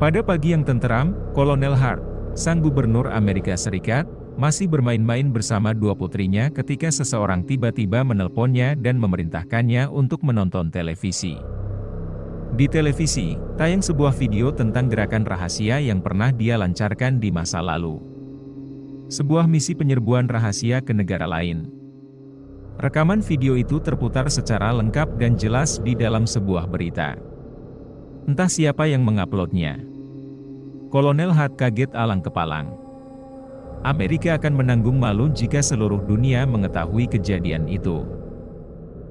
Pada pagi yang tenteram, Kolonel Hart, sang gubernur Amerika Serikat, masih bermain-main bersama dua putrinya ketika seseorang tiba-tiba menelponnya dan memerintahkannya untuk menonton televisi. Di televisi, tayang sebuah video tentang gerakan rahasia yang pernah dia lancarkan di masa lalu. Sebuah misi penyerbuan rahasia ke negara lain. Rekaman video itu terputar secara lengkap dan jelas di dalam sebuah berita. Entah siapa yang menguploadnya. Kolonel Hart kaget alang kepalang. Amerika akan menanggung malu jika seluruh dunia mengetahui kejadian itu.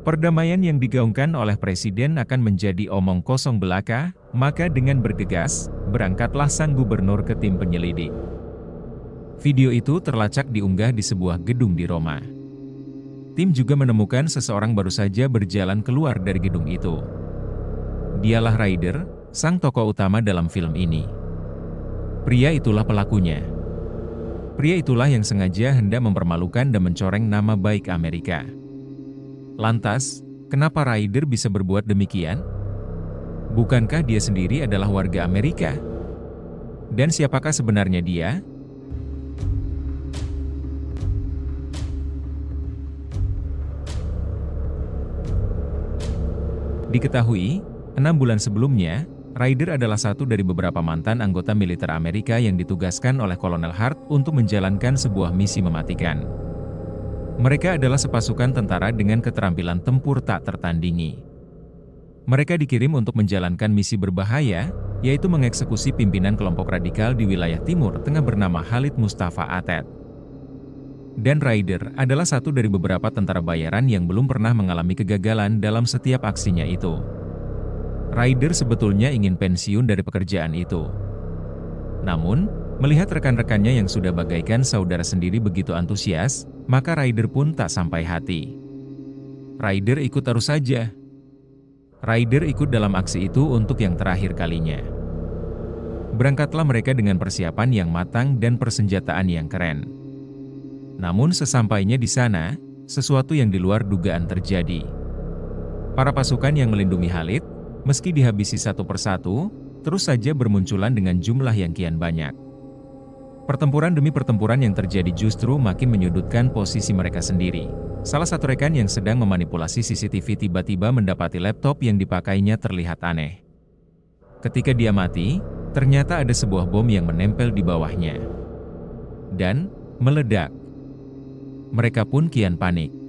Perdamaian yang digaungkan oleh presiden akan menjadi omong kosong belaka, maka dengan bergegas, berangkatlah sang gubernur ke tim penyelidik. Video itu terlacak diunggah di sebuah gedung di Roma. Tim juga menemukan seseorang baru saja berjalan keluar dari gedung itu. Dialah Ryder, sang tokoh utama dalam film ini. Pria itulah pelakunya. Pria itulah yang sengaja hendak mempermalukan dan mencoreng nama baik Amerika. Lantas, kenapa Ryder bisa berbuat demikian? Bukankah dia sendiri adalah warga Amerika? Dan siapakah sebenarnya dia? Diketahui, 6 bulan sebelumnya, Ryder adalah satu dari beberapa mantan anggota militer Amerika yang ditugaskan oleh Kolonel Hart untuk menjalankan sebuah misi mematikan. Mereka adalah sepasukan tentara dengan keterampilan tempur tak tertandingi. Mereka dikirim untuk menjalankan misi berbahaya, yaitu mengeksekusi pimpinan kelompok radikal di wilayah Timur Tengah bernama Khalid Mustafa Ated. Dan Ryder adalah satu dari beberapa tentara bayaran yang belum pernah mengalami kegagalan dalam setiap aksinya itu. Ryder sebetulnya ingin pensiun dari pekerjaan itu. Namun, melihat rekan-rekannya yang sudah bagaikan saudara sendiri begitu antusias, maka Ryder pun tak sampai hati. Ryder ikut terus saja. Ryder ikut dalam aksi itu untuk yang terakhir kalinya. Berangkatlah mereka dengan persiapan yang matang dan persenjataan yang keren. Namun sesampainya di sana, sesuatu yang di luar dugaan terjadi. Para pasukan yang melindungi Khalid, meski dihabisi satu persatu, terus saja bermunculan dengan jumlah yang kian banyak. Pertempuran demi pertempuran yang terjadi justru makin menyudutkan posisi mereka sendiri. Salah satu rekan yang sedang memanipulasi CCTV tiba-tiba mendapati laptop yang dipakainya terlihat aneh. Ketika dia mati, ternyata ada sebuah bom yang menempel di bawahnya. Dan, meledak. Mereka pun kian panik.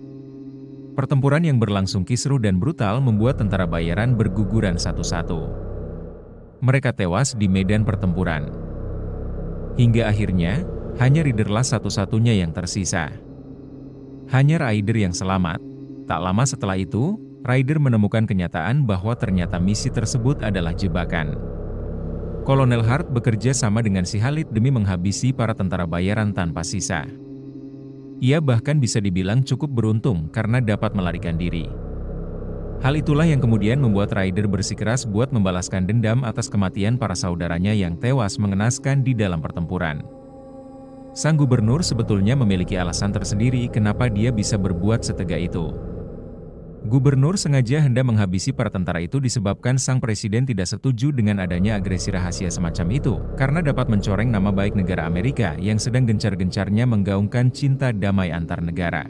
Pertempuran yang berlangsung kisruh dan brutal membuat tentara bayaran berguguran satu-satu. Mereka tewas di medan pertempuran. Hingga akhirnya, hanya Ryderlah satu-satunya yang tersisa. Hanya Ryder yang selamat. Tak lama setelah itu, Ryder menemukan kenyataan bahwa ternyata misi tersebut adalah jebakan. Kolonel Hart bekerja sama dengan si Khalid demi menghabisi para tentara bayaran tanpa sisa. Ia bahkan bisa dibilang cukup beruntung karena dapat melarikan diri. Hal itulah yang kemudian membuat Ryder bersikeras buat membalaskan dendam atas kematian para saudaranya yang tewas mengenaskan di dalam pertempuran. Sang gubernur sebetulnya memiliki alasan tersendiri kenapa dia bisa berbuat setega itu. Gubernur sengaja hendak menghabisi para tentara itu disebabkan sang presiden tidak setuju dengan adanya agresi rahasia semacam itu, karena dapat mencoreng nama baik negara Amerika yang sedang gencar-gencarnya menggaungkan cinta damai antar negara.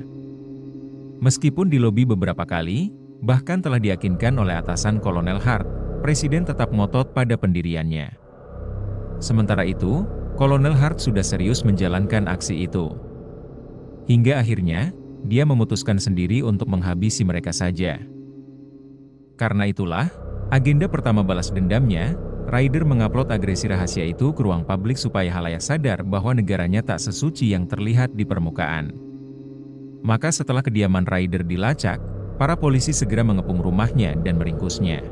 Meskipun dilobi beberapa kali, bahkan telah diyakinkan oleh atasan Kolonel Hart, presiden tetap ngotot pada pendiriannya. Sementara itu, Kolonel Hart sudah serius menjalankan aksi itu. Hingga akhirnya, dia memutuskan sendiri untuk menghabisi mereka saja. Karena itulah, agenda pertama balas dendamnya, Ryder mengupload agresi rahasia itu ke ruang publik supaya halayak sadar bahwa negaranya tak sesuci yang terlihat di permukaan. Maka setelah kediaman Ryder dilacak, para polisi segera mengepung rumahnya dan meringkusnya.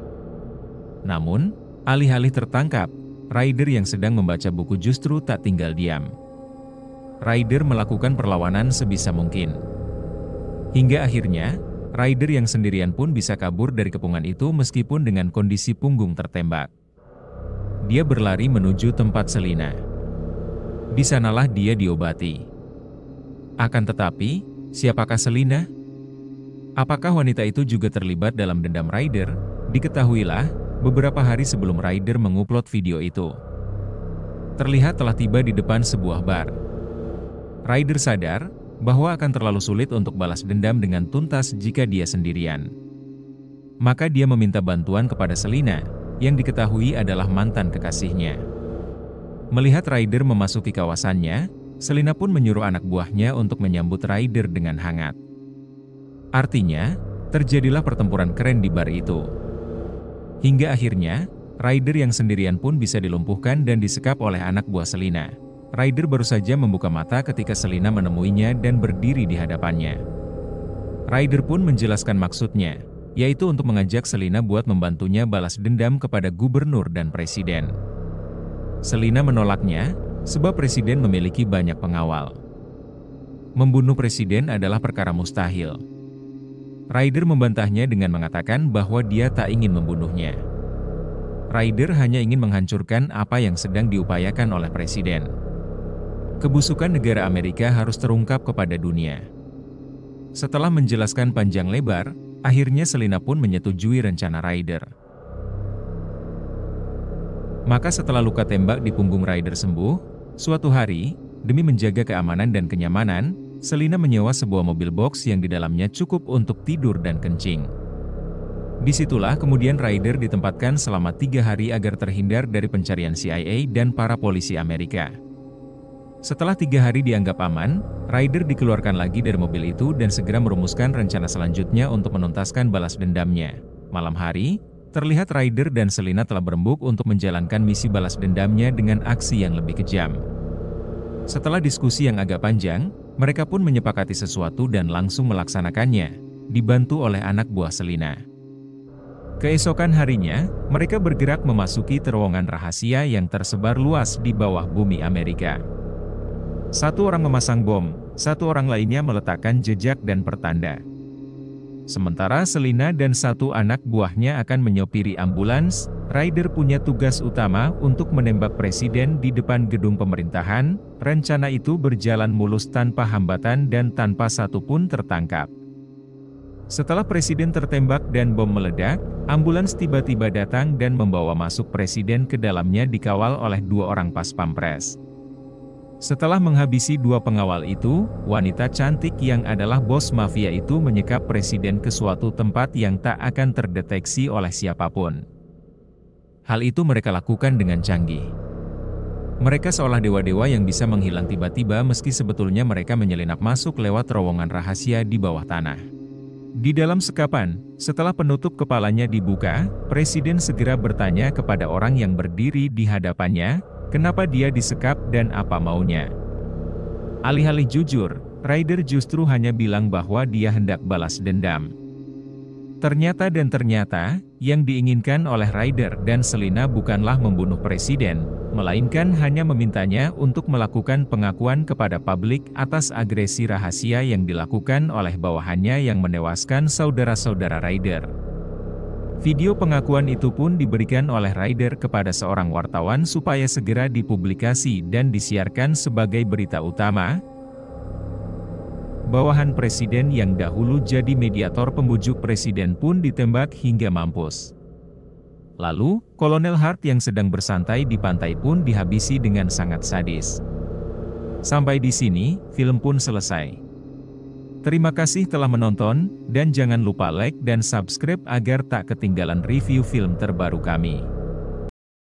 Namun, alih-alih tertangkap, Ryder yang sedang membaca buku justru tak tinggal diam. Ryder melakukan perlawanan sebisa mungkin. Hingga akhirnya, Ryder yang sendirian pun bisa kabur dari kepungan itu meskipun dengan kondisi punggung tertembak. Dia berlari menuju tempat Selina. Di sanalah dia diobati. Akan tetapi, siapakah Selina? Apakah wanita itu juga terlibat dalam dendam Ryder? Diketahuilah, beberapa hari sebelum Ryder mengupload video itu, terlihat telah tiba di depan sebuah bar. Ryder sadar bahwa akan terlalu sulit untuk balas dendam dengan tuntas jika dia sendirian. Maka dia meminta bantuan kepada Selina, yang diketahui adalah mantan kekasihnya. Melihat Ryder memasuki kawasannya, Selina pun menyuruh anak buahnya untuk menyambut Ryder dengan hangat. Artinya, terjadilah pertempuran keren di bar itu. Hingga akhirnya, Ryder yang sendirian pun bisa dilumpuhkan dan disekap oleh anak buah Selina. Ryder baru saja membuka mata ketika Selina menemuinya dan berdiri di hadapannya. Ryder pun menjelaskan maksudnya, yaitu untuk mengajak Selina buat membantunya balas dendam kepada gubernur dan presiden. Selina menolaknya, sebab presiden memiliki banyak pengawal. Membunuh presiden adalah perkara mustahil. Ryder membantahnya dengan mengatakan bahwa dia tak ingin membunuhnya. Ryder hanya ingin menghancurkan apa yang sedang diupayakan oleh presiden. Kebusukan negara Amerika harus terungkap kepada dunia. Setelah menjelaskan panjang lebar, akhirnya Selina pun menyetujui rencana Ryder. Maka setelah luka tembak di punggung Ryder sembuh, suatu hari, demi menjaga keamanan dan kenyamanan, Selina menyewa sebuah mobil box yang di dalamnya cukup untuk tidur dan kencing. Disitulah kemudian Ryder ditempatkan selama 3 hari agar terhindar dari pencarian CIA dan para polisi Amerika. Setelah 3 hari dianggap aman, Ryder dikeluarkan lagi dari mobil itu dan segera merumuskan rencana selanjutnya untuk menuntaskan balas dendamnya. Malam hari, terlihat Ryder dan Selina telah berembuk untuk menjalankan misi balas dendamnya dengan aksi yang lebih kejam. Setelah diskusi yang agak panjang, mereka pun menyepakati sesuatu dan langsung melaksanakannya, dibantu oleh anak buah Selina. Keesokan harinya, mereka bergerak memasuki terowongan rahasia yang tersebar luas di bawah bumi Amerika. Satu orang memasang bom, satu orang lainnya meletakkan jejak dan pertanda. Sementara Selina dan satu anak buahnya akan menyopiri ambulans, Ryder punya tugas utama untuk menembak presiden di depan gedung pemerintahan. Rencana itu berjalan mulus tanpa hambatan dan tanpa satu pun tertangkap. Setelah presiden tertembak dan bom meledak, ambulans tiba-tiba datang dan membawa masuk presiden ke dalamnya dikawal oleh 2 orang pas pampres. Setelah menghabisi 2 pengawal itu, wanita cantik yang adalah bos mafia itu menyekap presiden ke suatu tempat yang tak akan terdeteksi oleh siapapun. Hal itu mereka lakukan dengan canggih. Mereka seolah dewa-dewa yang bisa menghilang tiba-tiba meski sebetulnya mereka menyelinap masuk lewat terowongan rahasia di bawah tanah. Di dalam sekapan, setelah penutup kepalanya dibuka, presiden segera bertanya kepada orang yang berdiri di hadapannya, kenapa dia disekap dan apa maunya. Alih-alih jujur, Ryder justru hanya bilang bahwa dia hendak balas dendam. Ternyata, yang diinginkan oleh Ryder dan Selina bukanlah membunuh presiden, melainkan hanya memintanya untuk melakukan pengakuan kepada publik atas agresi rahasia yang dilakukan oleh bawahannya yang menewaskan saudara-saudara Ryder. Video pengakuan itu pun diberikan oleh Ryder kepada seorang wartawan supaya segera dipublikasi dan disiarkan sebagai berita utama. Bawahan presiden yang dahulu jadi mediator pembujuk presiden pun ditembak hingga mampus. Lalu, Kolonel Hart yang sedang bersantai di pantai pun dihabisi dengan sangat sadis. Sampai di sini, film pun selesai. Terima kasih telah menonton, dan jangan lupa like dan subscribe agar tak ketinggalan review film terbaru kami.